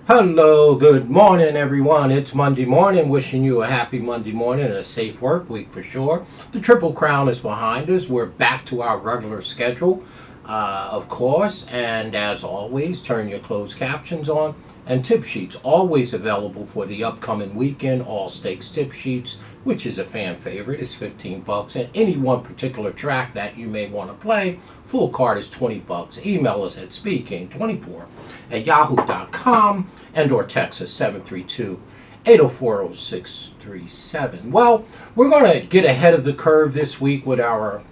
Hello, good morning, everyone. It's Monday morning. Wishing you a happy Monday morning and a safe work week for sure. The Triple Crown is behind us. We're back to our regular schedule, of course. And as always, turn your closed captions on. And tip sheets always available for the upcoming weekend. All stakes tip sheets, which is a fan favorite, is $15. And any one particular track that you may want to play, full card is $20. Email us at speedking24 at yahoo.com and or text us 732-804-0637. Well, we're going to get ahead of the curve this week with our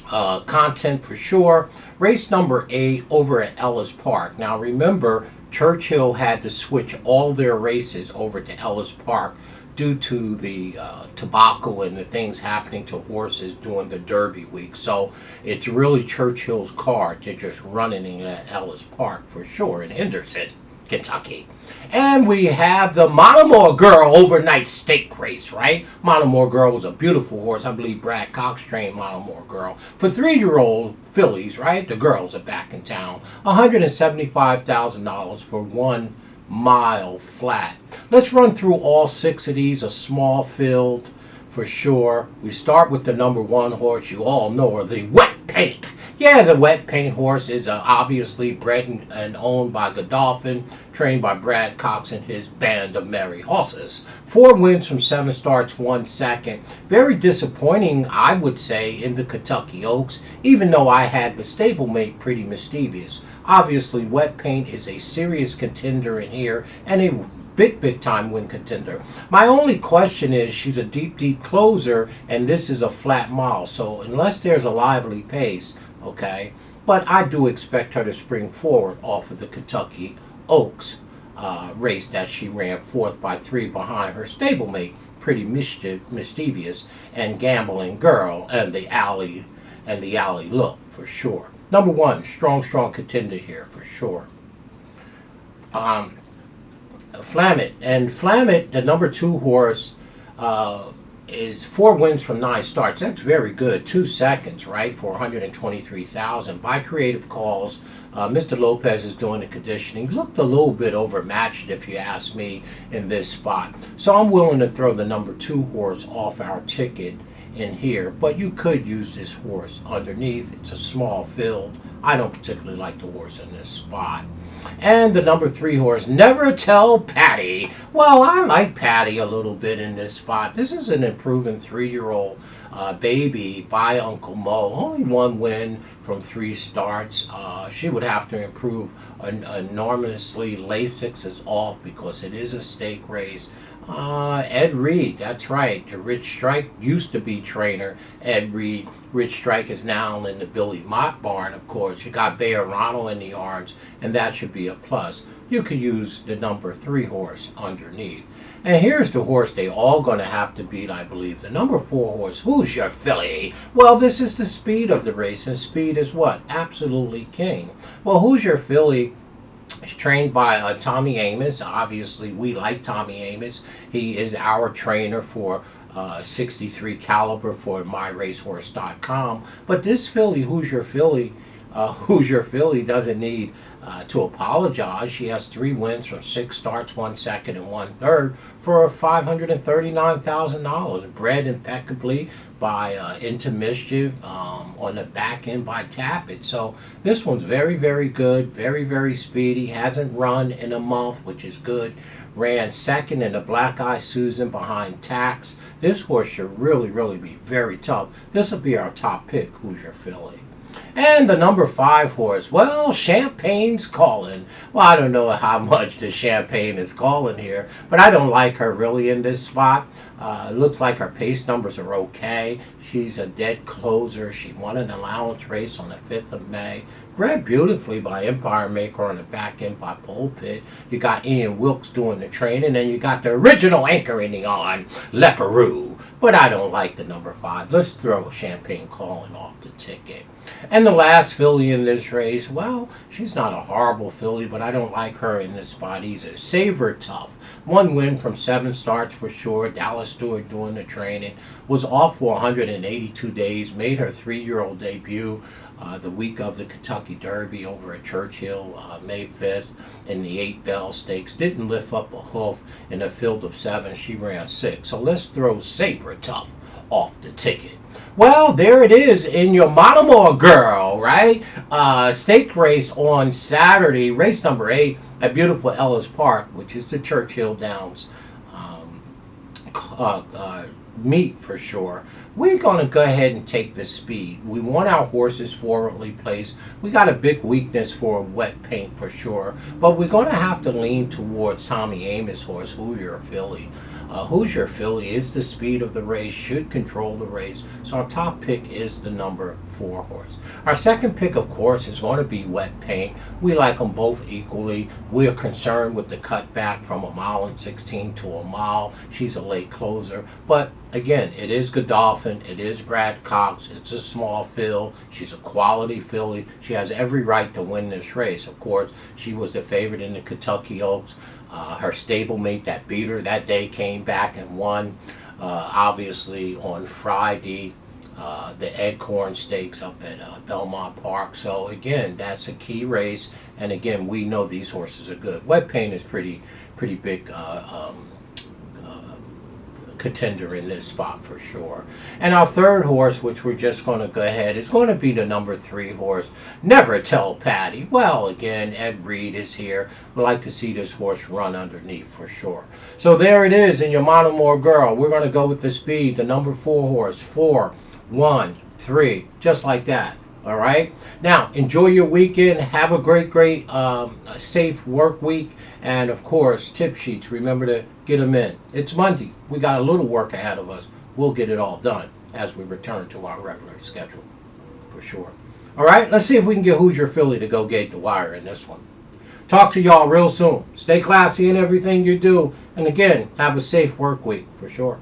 content for sure. Race number 8 over at Ellis Park. Now remember, Churchill had to switch all their races over to Ellis Park due to the tobacco and the things happening to horses during the Derby week. So it's really Churchill's car. They're just running in Ellis Park for sure in Henderson, Kentucky. And we have the Monomoy Girl overnight stake race, right? Monomoy Girl was a beautiful horse. I believe Brad Cox trained Monomoy Girl. For 3-year-old fillies, right? The girls are back in town. $175,000 for 1 mile flat. Let's run through all 6 of these, a small field for sure. We start with the number 1 horse you all know, or the Wet Paint. Yeah, the Wet Paint horse is obviously bred and owned by Godolphin, trained by Brad Cox and his band of merry horses. 4 wins from 7 starts, 1 second. Very disappointing, I would say, in the Kentucky Oaks, even though I had the stablemate Pretty Mischievous. Obviously, Wet Paint is a serious contender in here and a big time win contender. My only question is, she's a deep closer, and this is a flat mile. So unless there's a lively pace, okay, but I do expect her to spring forward off of the Kentucky Oaks race that she ran 4th by 3 behind her stablemate Pretty Mischievous and Gambling Girl and the Alley Look for sure. Number 1, strong contender here for sure. Flamet. And Flamet, the number 2 horse, is 4 wins from 9 starts. That's very good. 2 seconds, right, for $123,000 by Creative Calls. Mr. Lopez is doing the conditioning. Looked a little bit overmatched, if you ask me, in this spot. So I'm willing to throw the number 2 horse off our ticket in here, but you could use this horse underneath. It's a small field. I don't particularly like the horse in this spot. And the number 3 horse, Never Tell Patty. Well, I like Patty a little bit in this spot. This is an improving 3-year-old baby by Uncle Mo. Only 1 win from 3 starts. She would have to improve enormously. Lasix is off because it is a stake race. Ed Reed, that's right. Rich Strike used to be trainer. Ed Reed. Rich Strike is now in the Billy Mott barn, of course. You got Bayerano in the yards, and that should be a plus. You could use the number 3 horse underneath. And here's the horse they all going to have to beat, I believe. The number 4 horse, Who's Your Filly? Well, this is the speed of the race, and speed is what? Absolutely king. Well, Who's Your Filly? It's trained by Tommy Amos. Obviously, we like Tommy Amos. He is our trainer for 63 caliber for myracehorse.com. But this filly, Who's Your Filly, doesn't need to apologize. She has 3 wins from 6 starts, 1 second and 1 third for $539,000. Bred impeccably by Into Mischief on the back end by Tappet. So this one's very good, very speedy. Hasn't run in a month, which is good. Ran 2nd in the Black Eye Susan behind Tax. This horse should really be very tough. This will be our top pick, Who's Your Filly? And the number 5 horse, well, Champagne's calling. Well, I don't know how much the Champagne is calling here, but I don't like her really in this spot. It looks like her pace numbers are okay. She's a dead closer. She won an allowance race on the 5th of May. Bred beautifully by Empire Maker on the back end by Pulpit. You got Ian Wilkes doing the training, and you got the original anchor in the on, Leperoux. But I don't like the number 5. Let's throw Champagne calling off the ticket. And the last filly in this race, well, she's not a horrible filly, but I don't like her in this spot either. Saber Tough. 1 win from 7 starts for sure. Dallas Stewart doing the training. Was off for 182 days. Made her 3-year-old debut the week of the Kentucky Derby over at Churchill, May 5th, in the 8 Stakes. Didn't lift up a hoof in a field of 7. She ran 6. So let's throw Sabre Tough off the ticket. Well, there it is in your Monomoy girl, right? Stake race on Saturday, race number 8 at beautiful Ellis Park, which is the Churchill Downs meet for sure. We're going to go ahead and take the speed. We want our horses forwardly placed. We got a big weakness for wet paint for sure, but we're going to have to lean towards Tommy Amos' horse, Hoosier Filly. Hoosier Filly is the speed of the race, should control the race. So our top pick is the number 4 horse. Our second pick, of course, is going to be Wet Paint. We like them both equally. We are concerned with the cutback from 1:16 to a mile. She's a late closer. But again, it is Godolphin. It is Brad Cox. It's a small field. She's a quality filly. She has every right to win this race. Of course, she was the favorite in the Kentucky Oaks. Her stablemate that beat her that day came back and won. Obviously on Friday, the Acorn Stakes up at Belmont Park. So again, that's a key race. And again, we know these horses are good. Wet Paint is pretty big contender in this spot for sure. And our third horse, which we're just going to go ahead, is going to be the number 3 horse, Never Tell Patty. Well, again, Ed Reed is here. We'd like to see this horse run underneath for sure. So there it is in your Monomoy girl. We're going to go with the speed, the number 4 horse, 4, 1, 3, just like that. All right. Now, enjoy your weekend. Have a great, safe work week. And, of course, tip sheets. Remember to get them in. It's Monday. We got a little work ahead of us. We'll get it all done as we return to our regular schedule, for sure. All right. Let's see if we can get Hoosier Filly to go gate the wire in this one. Talk to y'all real soon. Stay classy in everything you do. And, again, have a safe work week, for sure.